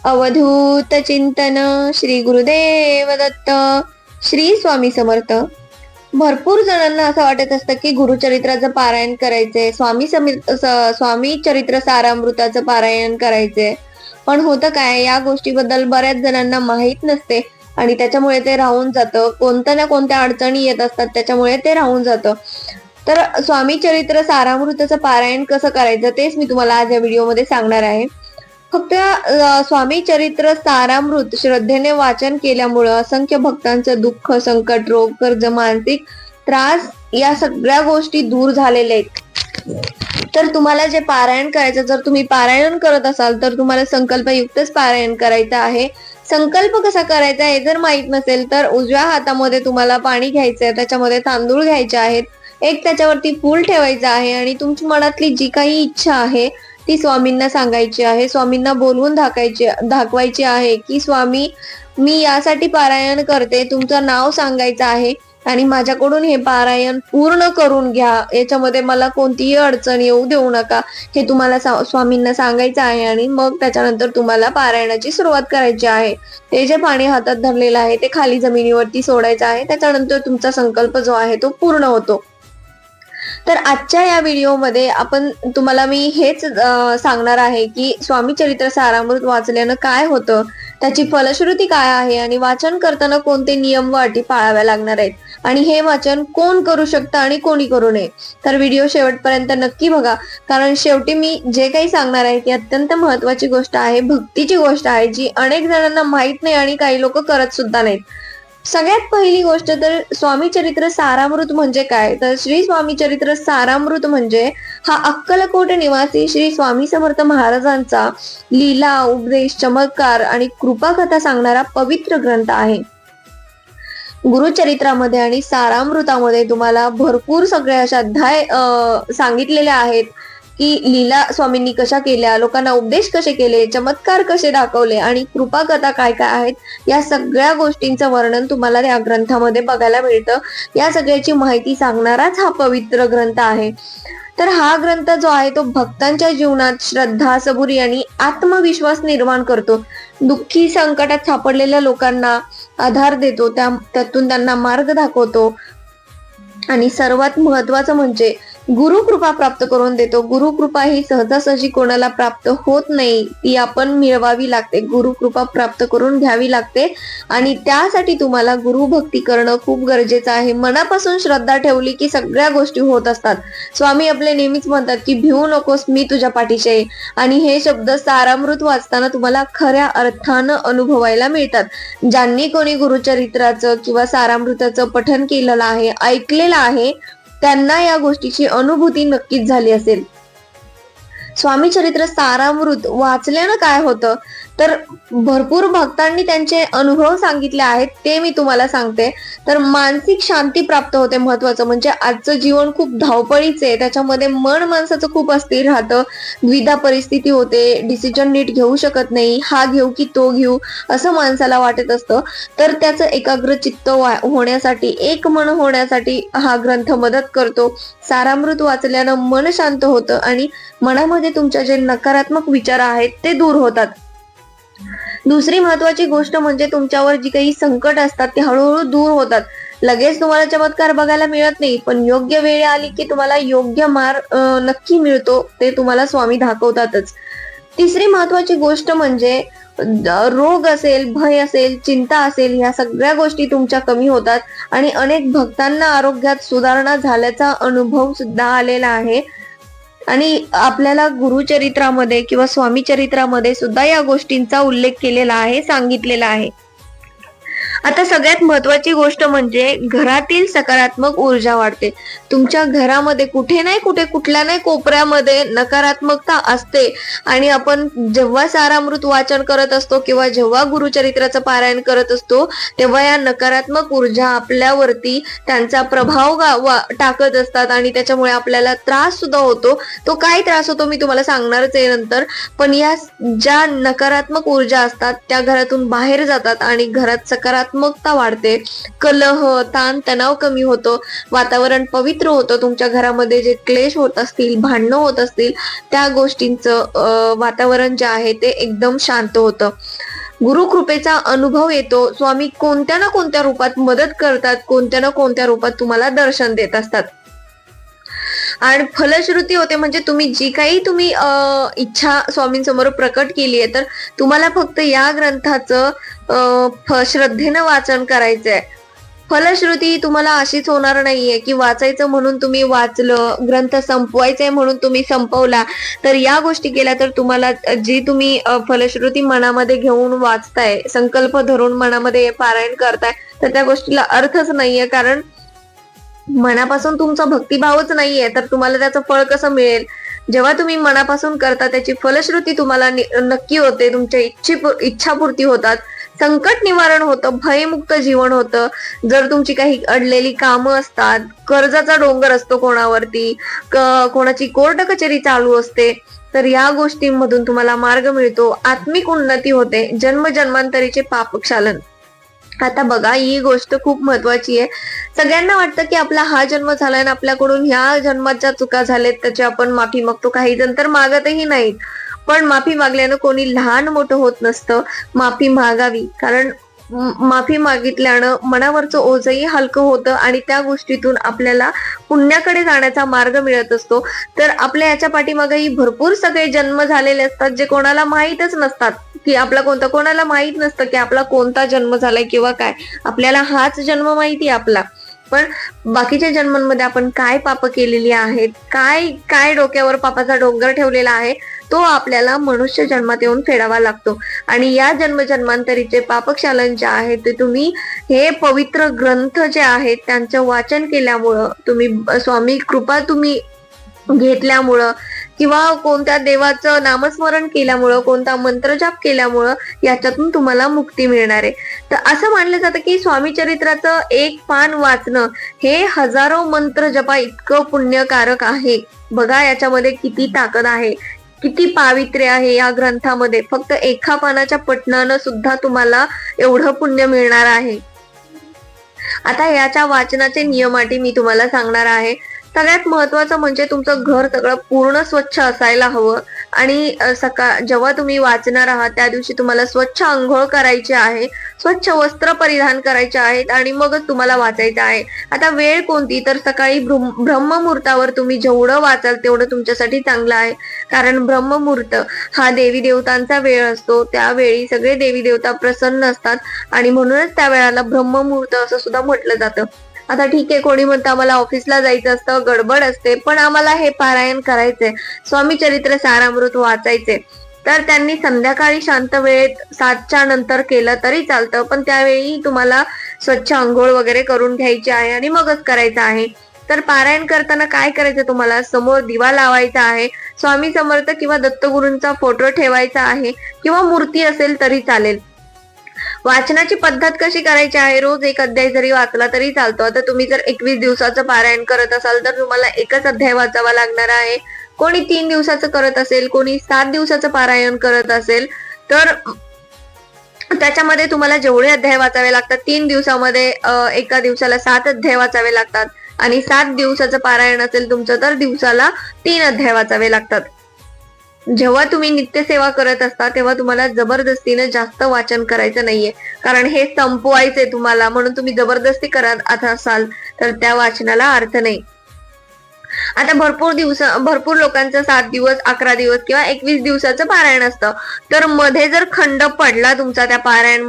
अवधूत चिंतन श्री गुरुदेव दत्त. श्री स्वामी समर्थ. भरपूर जणांना असं वाटत असतं की गुरुचरित्राचं पारायण करायचंय, स्वामी चरित्र सारामृताचं पारायण करायचंय. पण होतं काय, या गोष्टीबद्दल बऱ्याच जणांना माहित नसते आणि त्याच्यामुळे ते राहून जातं. कोणत्या ना कोणत्या अडचणी येत असतात, त्याच्यामुळे ते राहून जातं. तर स्वामी चरित्र सारामृताचं पारायण कसं करायचं तेच मी तुम्हाला आज या व्हिडिओमध्ये सांगणार आहे. फक्त स्वामी चरित्र सारामृत श्रद्धेने वाचन केल्यामुळं असंख्य भक्तांचं दुःख, संकट, रोग, कर्ज, मानसिक त्रास या सगळ्या गोष्टी दूर झालेल्या आहेत. तर तुम्हाला जे पारायण करायचं, जर तुम्ही पारायण करत असाल तर तुम्हाला संकल्पयुक्तच पारायण करायचं आहे. संकल्प कसा करायचा हे जर माहित नसेल तर उजव्या हातामध्ये तुम्हाला पाणी घ्यायचंय, त्याच्यामध्ये तांदूळ घ्यायचे आहेत, एक त्याच्यावरती फूल ठेवायचं आहे आणि तुमची मनातली जी काही इच्छा आहे ती स्वामींना सांगायची आहे. स्वामींना बोलवून दाखवायची आहे की स्वामी, मी यासाठी पारायण करते, तुमचं नाव सांगायचं आहे आणि माझ्याकडून हे पारायण पूर्ण करून घ्या. याच्यामध्ये मला कोणतीही अडचण येऊ देऊ नका, हे तुम्हाला स्वामींना सांगायचं आहे. आणि मग त्याच्यानंतर तुम्हाला पारायणाची सुरुवात करायची आहे. ते जे पाणी हातात धरलेलं आहे ते खाली जमिनीवरती सोडायचं आहे. त्याच्यानंतर तुमचा संकल्प जो आहे तो पूर्ण होतो. तर आजच्या या व्हिडिओमध्ये तुम्हाला मी हेच सांगणार आहे की स्वामी चरित्र सारामृत वाचल्यानं काय होतं, त्याची फलश्रुती काय आहे आणि वाचन करताना कोणते नियम व अटी पाळाव्या लागणार आहेत आणि हे वाचन कोण करू शकतं आणि कोणी करू नये. तर व्हिडिओ शेवटपर्यंत नक्की बघा, कारण शेवटी मी जे काही सांगणार आहे ती अत्यंत महत्वाची गोष्ट आहे, भक्तीची गोष्ट आहे, जी अनेक जणांना माहित नाही आणि काही लोक करत सुद्धा नाहीत. सगळ्यात पहिली गोष्ट तर स्वामी चरित्र सारामृत म्हणजे काय, तर श्री स्वामी चरित्र सारामृत म्हणजे हा अक्कलकोट निवासी श्री स्वामी समर्थ महाराजांचा लीला, उपदेश, चमत्कार आणि कृपाकथा सांगणारा पवित्र ग्रंथ आहे. गुरुचरित्रामध्ये आणि सारामृतामध्ये तुम्हाला भरपूर सगळ्या अशा अध्याय सांगितलेले आहेत की लीला स्वामींनी कशा केल्या, लोकांना उपदेश कसे केले, चमत्कार कसे दाखवले आणि कृपा कथा काय काय आहेत, या सगळ्या गोष्टींचं वर्णन तुम्हाला या ग्रंथामध्ये बघायला मिळतं. या सगळ्याची माहिती सांगणाराच हा पवित्र ग्रंथ आहे. तर हा ग्रंथ जो आहे तो भक्तांच्या जीवनात श्रद्धा, सबुरी आणि आत्मविश्वास निर्माण करतो. दुःखी संकटात सापडलेल्या लोकांना आधार देतो, त्यातून त्यांना मार्ग दाखवतो आणि सर्वात महत्वाचं म्हणजे गुरुकृपा प्राप्त करून देतो. गुरुकृपा ही सहजासहजी कोणाला प्राप्त होत नाही, ती आपण मिळवावी लागते, गुरुकृपा प्राप्त करून घ्यावी लागते आणि त्यासाठी तुम्हाला गुरुभक्ती करणं खूप गरजेचं आहे. मनापासून श्रद्धा ठेवली की सगळ्या गोष्टी होत असतात. स्वामी आपले नेहमीच म्हणतात की भिवू नकोस, मी तुझ्या पाठीशी आहे. आणि हे शब्द सारामृत वाचताना तुम्हाला खऱ्या अर्थानं अनुभवायला मिळतात. ज्यांनी कोणी गुरुचरित्राचं किंवा सारामृताचं पठन केलेलं आहे, ऐकलेलं आहे, त्यांना या गोष्टीची अनुभूती नक्कीच झाली असेल. स्वामी चरित्र सारामृत वाचल्यानं काय होतं, तर भरपूर भक्तांनी त्यांचे अनुभव सांगितले आहेत, ते मी तुम्हाला सांगते. तर मानसिक शांती प्राप्त होते. महत्वाचं म्हणजे आजचं जीवन खूप धावपळीचं आहे, त्याच्यामध्ये मन माणसाचं खूप अस्थिर राहतं, द्विधा परिस्थिती होते, डिसिजन नीट घेऊ शकत नाही, हा घेऊ की तो घेऊ असं माणसाला वाटत असतं. तर त्याचं एकाग्र चित्त होण्यासाठी, एक मन होण्यासाठी हा ग्रंथ मदत करतो. सारामृत वाचल्यानं मन शांत होतं आणि मनामध्ये तुमच्या जे नकारात्मक विचार आहेत ते दूर होतात. दुसरी महत्वाची गोष्ट म्हणजे तुमच्यावर जी काही संकट असतात ते हळूहळू दूर होतात. लगेच तुम्हाला चमत्कार बघायला मिळत नाही, पण योग्य वेळ आली की तुम्हाला योग्य मार्ग नक्की मिळतो, ते तुम्हाला स्वामी दाखवतातच. तिसरी महत्वाची गोष्ट म्हणजे रोग असेल, भय असेल, चिंता असेल, या सगळ्या गोष्टी तुमच्या कमी होतात आणि अनेक भक्तांना आरोग्यात सुधारणा झाल्याचा अनुभव सुद्धा आलेला आहे. आणि आपल्याला गुरुचरित्रामध्ये किंवा स्वामी चरित्रामध्ये सुद्धा या गोष्टींचा उल्लेख केलेला आहे, सांगितलेला आहे. आता सगळ्यात महत्वाची गोष्ट म्हणजे घरातील सकारात्मक ऊर्जा वाढते. तुमच्या घरामध्ये कुठे नाही कुठे, कुठल्या नाही कोपऱ्यामध्ये नकारात्मकता असते आणि आपण जेव्हा सारामृत वाचन करत असतो किंवा जेव्हा गुरुचरित्राचं पारायण करत असतो तेव्हा या नकारात्मक ऊर्जा आपल्यावरती त्यांचा प्रभाव टाकत असतात आणि त्याच्यामुळे आपल्याला त्रास सुद्धा होतो. तो काय त्रास होतो मी तुम्हाला सांगणारच आहे नंतर. पण या ज्या नकारात्मक ऊर्जा असतात त्या घरातून बाहेर जातात आणि घरात सकारात्मक सकारात्मकता वाढते, कलह ताण तणाव कमी होतो, वातावरण पवित्र होतं. तुमच्या घरामध्ये जे क्लेश होत असतील, भांडणं होत असतील, त्या गोष्टींचं वातावरण जे आहे ते एकदम शांत होतं. गुरुकृपेचा अनुभव येतो. स्वामी कोणत्या ना कोणत्या रूपात मदत करतात, कोणत्या ना कोणत्या रूपात तुम्हाला दर्शन देत असतात. आणि फलश्रुती होते म्हणजे तुम्ही जी काही इच्छा स्वामींसमोर प्रकट केली आहे, तर तुम्हाला फक्त या ग्रंथाचं श्रद्धेनं वाचन करायचंय. फलश्रुती तुम्हाला अशीच होणार नाहीये की वाचायचं म्हणून तुम्ही वाचलं, ग्रंथ संपवायचंय म्हणून तुम्ही संपवला, तर या गोष्टी केल्या तर तुम्हाला जी तुम्ही फलश्रुती मनामध्ये घेऊन वाचताय, संकल्प धरून मनामध्ये पारायण करताय, तर त्या गोष्टीला अर्थच नाहीये. कारण मनापासून तुमचा भक्तिभावच नाहीये, तर तुम्हाला त्याचं फळ कसं मिळेल? जेव्हा तुम्ही मनापासून करता त्याची फलश्रुती तुम्हाला नक्की होते, तुमच्या इच्छापूर्ती होतात, संकट निवारण होतं, भयमुक्त जीवन होतं. जर तुमची काही अडलेली कामं असतात, कर्जाचा डोंगर असतो कोणावरती, कोणाची कोर्ट कचेरी चालू असते, तर या गोष्टींमधून तुम्हाला मार्ग मिळतो, आत्मिक उन्नती होते, जन्मजन्मांतरीचे पापक्षालन. आता बघा, ही गोष्ट खूप महत्वाची आहे. सगळ्यांना वाटतं की आपला हा जन्म झालाय आणि आपल्याकडून ह्या जन्मात ज्या चुका झाल्यात त्याची आपण माफी मागतो. काही जण तर मागतही नाहीत, पण माफी मागल्यानं कोणी लहान मोठं होत नसतं. माफी मागावी, कारण माफी मागितल्यानं मनावरचं ओझही हलकं होतं आणि त्या गोष्टीतून आपल्याला पुण्याकडे जाण्याचा मार्ग मिळत असतो. तर आपल्या याच्या पाठीमागेही भरपूर सगळे जन्म झालेले असतात जे कोणाला माहीतच नसतात की आपला कोणता, कोणाला माहित नसतं की आपला कोणता जन्म झालाय किंवा काय. आपल्याला हाच जन्म माहिती आपला, पण बाकीच्या जन्मांमध्ये आपण काय पाप केलेली आहेत, काय काय डोक्यावर पापाचा डोंगर ठेवलेला आहे, तो आपल्याला मनुष्य जन्मात येऊन फेडावा लागतो. आणि या जन्मजन्मांतरीचे पापक्षालन जे आहे ते तुम्ही हे पवित्र ग्रंथ जे आहेत त्यांचं वाचन केल्यामुळं, तुम्ही स्वामी कृपा तुम्ही घेतल्यामुळं किंवा कोणत्या देवाचं नामस्मरण केल्यामुळं, कोणता मंत्रजाप केल्यामुळं याच्यातून तुम्हाला मुक्ती मिळणार आहे. तर असं मानलं जातं की स्वामी चरित्राचं एक पान वाचणं हे हजारो मंत्र जपा इतकं पुण्यकारक आहे. बघा याच्यामध्ये किती ताकद आहे, किती पावित्र्य आहे या ग्रंथामध्ये. फक्त एका पानाच्या पठणानं सुद्धा तुम्हाला एवढं पुण्य मिळणार आहे. आता याच्या वाचनाचे नियम अटी मी तुम्हाला सांगणार आहे. सगळ्यात महत्वाचं म्हणजे तुमचं घर सगळं पूर्ण स्वच्छ असायला हवं. आणि जेव्हा तुम्ही वाचणार आहात त्या दिवशी तुम्हाला स्वच्छ अंघोळ करायची आहे, स्वच्छ वस्त्र परिधान करायचे आहेत आणि मगच तुम्हाला वाचायचं आहे. आता वेळ कोणती, तर सकाळी ब्रह्ममुहूर्तावर तुम्ही जेवढं वाचाल तेवढं तुमच्यासाठी चांगलं आहे. कारण ब्रह्ममुहूर्त हा देवी देवतांचा वेळ असतो. त्यावेळी सगळे देवी देवता प्रसन्न असतात आणि म्हणूनच त्या वेळाला ब्रह्ममुहूर्त असं सुद्धा म्हटलं जातं. आता ठीक आहे, कोणी म्हणतं आम्हाला ऑफिसला जायचं असतं, गडबड असते, पण आम्हाला हे पारायण करायचंय, स्वामी चरित्र सारामृत वाचायचे, तर त्यांनी संध्याकाळी शांत वेळेत 7च्या नंतर केलं तरी चालतं. पण त्यावेळी तुम्हाला स्वच्छ अंघोळ वगैरे करून घ्यायची आहे आणि मगच करायचं आहे. तर पारायण करताना काय करायचं, तुम्हाला समोर दिवा लावायचा आहे, स्वामी समर्थ किंवा दत्तगुरूंचा फोटो ठेवायचा आहे किंवा मूर्ती असेल तरी चालेल. वाचनाची पद्धत कशी करायची आहे, रोज एक अध्याय जरी वाचला तरी चालतो. आता तुम्ही जर 21 दिवसाचं पारायण करत असाल तर तुम्हाला एकच अध्याय वाचावा लागणार आहे. कोणी 3 दिवसाचं करत असेल, कोणी 7 दिवसाचं पारायण करत असेल, तर त्याच्यामध्ये तुम्हाला जेवढे अध्याय वाचावे लागतात, 3 दिवसामध्ये एका दिवसाला 7 अध्याय वाचावे लागतात आणि 7 दिवसाचं पारायण असेल तुमचं तर दिवसाला 3 अध्याय वाचावे लागतात. जेव्हा तुम्ही नित्यसेवा करत असता तेव्हा तुम्हाला जबरदस्तीने जास्त वाचन करायचं नाहीये, कारण हे संपवायचंय तुम्हाला, म्हणून तुम्ही जबरदस्ती करत असाल तर त्या वाचनाला अर्थ नाही. आता भरपूर लोकांचं 7 दिवस, 11 दिवस किंवा 21 दिवसाचं पारायण असतं. तर मध्ये जर खंड पडला तुमचा त्या पारायण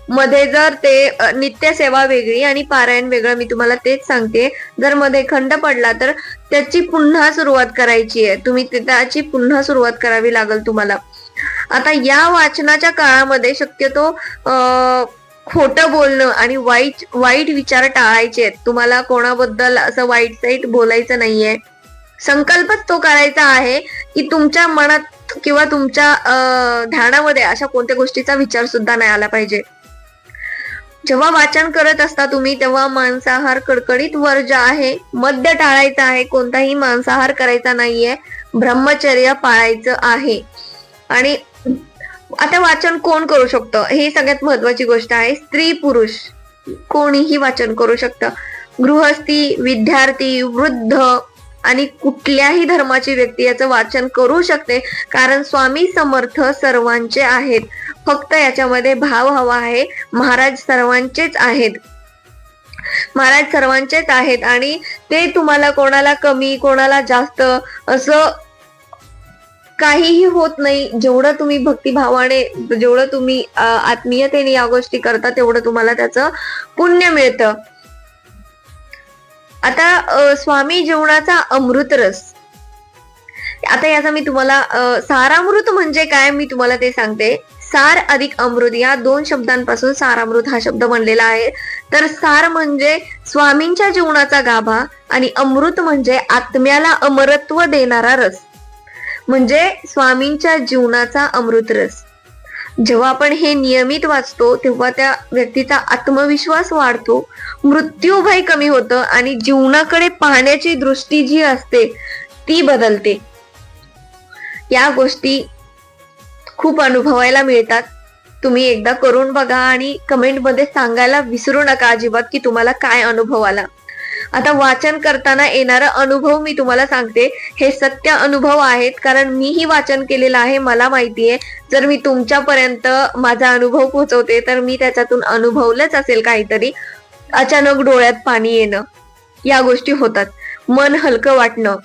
मध्ये जर ते नित्यसेवा वेगळी आणि पारायण वेगळं, मी तुम्हाला तेच सांगते, जर मध्ये खंड पडला तर त्याची पुन्हा सुरुवात करायची आहे. त्याची पुन्हा सुरुवात करावी लागेल तुम्हाला. आता या वाचनाच्या काळामध्ये शक्यतो खोटं बोलणं आणि वाईट विचार टाळायचे आहेत. तुम्हाला कोणाबद्दल असं वाईट साईट बोलायचं नाहीये. संकल्पच तो करायचा आहे की तुमच्या मनात किंवा तुमच्या ध्यानामध्ये अशा कोणत्या गोष्टीचा विचार सुद्धा नाही आला पाहिजे. जेव्हा वाचन करत असता तुम्ही तेव्हा मांसाहार कडकडीत वर्ज आहे, मद्य टाळायचा आहे, कोणताही मांसाहार करायचा नाहीये, ब्रह्मचर्य पाळायचं आहे. आणि आता वाचन कोण करू शकतं हे सगळ्यात महत्वाची गोष्ट आहे. स्त्री पुरुष कोणीही वाचन करू शकतं. गृहस्थी, विद्यार्थी, वृद्ध आणि कुठल्याही धर्माची व्यक्ती याचं वाचन करू शकते, कारण स्वामी समर्थ सर्वांचे आहेत. फक्त याच्यामध्ये भाव हवा आहे. महाराज सर्वांचेच आहेत आणि ते तुम्हाला कोणाला कमी कोणाला जास्त असं काहीही होत नाही. जेवढं तुम्ही भक्तिभावाने, जेवढं तुम्ही आत्मीयतेने या गोष्टी करता तेवढं तुम्हाला त्याचं पुण्य मिळतं. आता स्वामी जीवनाचा अमृत रस, आता याचा मी तुम्हाला सारामृत म्हणजे काय मी तुम्हाला ते सांगते. सार अधिक अमृत या 2 शब्दांपासून सारामृत हा शब्द बनलेला आहे. तर सार म्हणजे स्वामींच्या जीवनाचा गाभा आणि अमृत म्हणजे आत्म्याला अमरत्व देणारा रस, म्हणजे स्वामींच्या जीवनाचा अमृत रस. जेव्हा आपण हे नियमित वाचतो तेव्हा त्या व्यक्तीचा आत्मविश्वास वाढतो, मृत्यू भय कमी होतं आणि जीवनाकडे पाहण्याची दृष्टी जी असते ती बदलते. या गोष्टी खूप अनुभवायला मिळतात. तुम्ही एकदा करून बघा आणि कमेंट मध्ये सांगायला विसरू नका अजिबात की तुम्हाला काय अनुभव आला. आता वाचन करताना येणारा अनुभव मी तुम्हाला सांगते. हे सत्य अनुभव आहेत, कारण मीही वाचन केलेलं आहे, मला माहितीये. जर मी तुमच्यापर्यंत माझा अनुभव पोहोचवते तर मी त्याच्यातून अनुभवलंच असेल काहीतरी. अचानक डोळ्यात पाणी येणं, या गोष्टी होतात. मन हलकं वाटणं,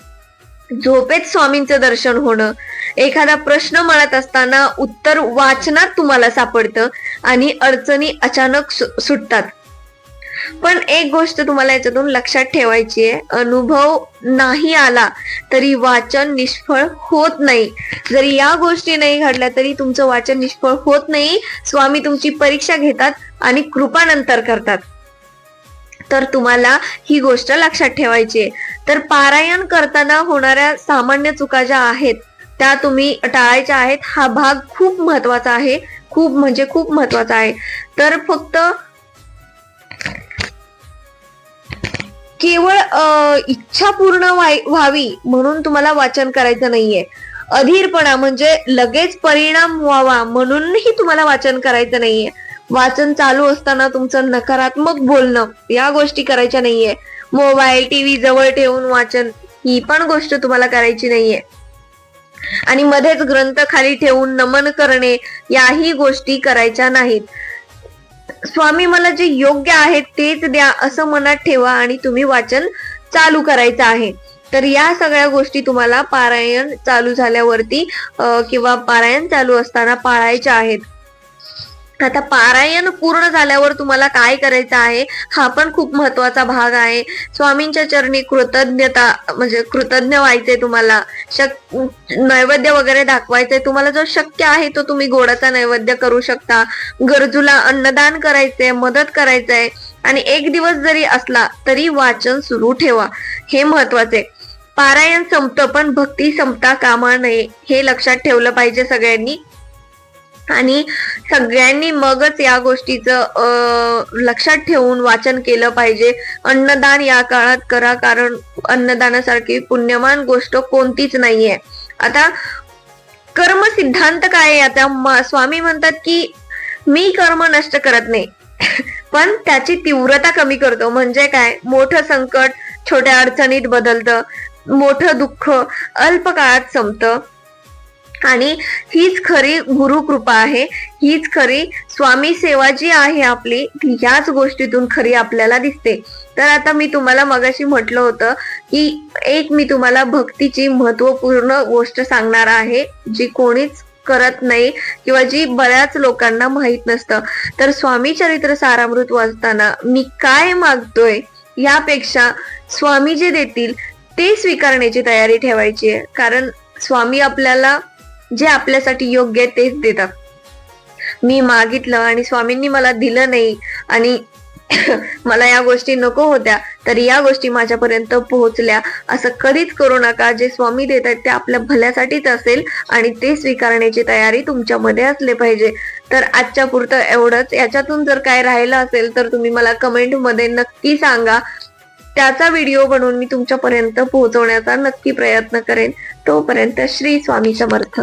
झोपेत स्वामींचं दर्शन होणं, एखादा प्रश्न मनात असताना उत्तर वाचनात तुम्हाला सापडतं आणि अडचणी अचानक सुटतात. पण एक गोष्ट तुम्हाला याच्यातून लक्षात ठेवायची आहे, अनुभव नाही आला तरी वाचन निष्फळ होत नाही. जरी या गोष्टी नाही घडल्या तरी तुमचं वाचन निष्फळ होत नाही. स्वामी तुमची परीक्षा घेतात आणि कृपा नंतर करतात. तर तुम्हाला ही गोष्ट लक्षात ठेवायची आहे. तर पारायण करताना होणाऱ्या सामान्य चुका ज्या आहेत त्या तुम्ही टाळायच्या आहेत. हा भाग खूप महत्वाचा आहे, खूप म्हणजे खूप महत्वाचा आहे. तर फक्त केवळ इच्छा पूर्ण व्हावी म्हणून तुम्हाला वाचन करायचं नाहीये. अधीरपणा म्हणजे लगेच परिणाम व्हावा म्हणूनही तुम्हाला वाचन करायचं नाहीये. वाचन चालू असताना तुमचं नकारात्मक बोलणं या गोष्टी करायच्या नाहीये. मोबाईल, टीव्ही जवळ ठेवून वाचन ही पण गोष्ट तुम्हाला करायची नाहीये. आणि मध्येच ग्रंथ खाली ठेवून नमन करणे याही गोष्टी करायच्या नाहीत. स्वामी मला जे योग्य आहे तेच द्या असं मनात ठेवा आणि तुम्ही वाचन चालू करायचं आहे. तर या सगळ्या गोष्टी तुम्हाला पारायण चालू झाल्यावरती किंवा पारायण चालू असताना पाळायच्या आहेत. आता पारायण पूर्ण झाल्यावर तुम्हाला काय करायचं आहे हा पण खूप महत्वाचा भाग आहे. स्वामींच्या चरणी कृतज्ञता म्हणजे कृतज्ञ व्हायचंय तुम्हाला. नैवेद्य वगैरे दाखवायचंय तुम्हाला. जो शक्य आहे तो तुम्ही गोडाचा नैवेद्य करू शकता. गरजूला अन्नदान करायचंय, मदत करायचंय आणि एक दिवस जरी असला तरी वाचन सुरू ठेवा, हे महत्वाचे. पारायण संपतं पण भक्ती संपता कामा नये, हे लक्षात ठेवलं पाहिजे सगळ्यांनी. आणि सगळ्यांनी मगच या गोष्टीचं लक्षात ठेवून वाचन केलं पाहिजे. अन्नदान या काळात करा, कारण अन्नदानासारखी पुण्यमान गोष्ट कोणतीच नाहीये. आता कर्म सिद्धांत काय आहे? आता स्वामी म्हणतात की मी कर्म नष्ट करत नाही पण त्याची तीव्रता कमी करतो. म्हणजे काय? मोठं संकट छोट्या अडचणीत बदलतं, मोठं दुःख अल्प काळात संपतं. आणि हीच खरी गुरुकृपा आहे, हीच खरी स्वामी सेवा जी आहे आपली, ती ह्याच गोष्टीतून खरी आपल्याला दिसते. तर आता मी तुम्हाला मगाशी म्हटलं होतं की एक मी तुम्हाला भक्तीची महत्वपूर्ण गोष्ट सांगणार आहे जी कोणीच करत नाही किंवा जी बऱ्याच लोकांना माहित नसतं. तर स्वामी चरित्र सारामृत वाचताना मी काय मागतोय यापेक्षा स्वामी जे देतील ते स्वीकारण्याची तयारी ठेवायची आहे. कारण स्वामी आपल्याला जे आपल्यासाठी योग्य आहे तेच देतात. मी मागितलं आणि स्वामींनी मला दिलं नाही आणि मला या गोष्टी नको होत्या तर या गोष्टी माझ्यापर्यंत पोहोचल्या असं कधीच करू नका. जे स्वामी देत आहेत ते आपल्या भल्यासाठीच असेल आणि ते स्वीकारण्याची तयारी तुमच्यामध्ये असले पाहिजे. तर आजच्या पुरतं एवढंच. याच्यातून जर काय राहिलं असेल तर तुम्ही मला कमेंट मध्ये नक्की सांगा. त्याचा व्हिडिओ बनवून मी तुमच्यापर्यंत पोहोचवण्याचा नक्की प्रयत्न करेन. तोपर्यंत श्री स्वामी समर्थ.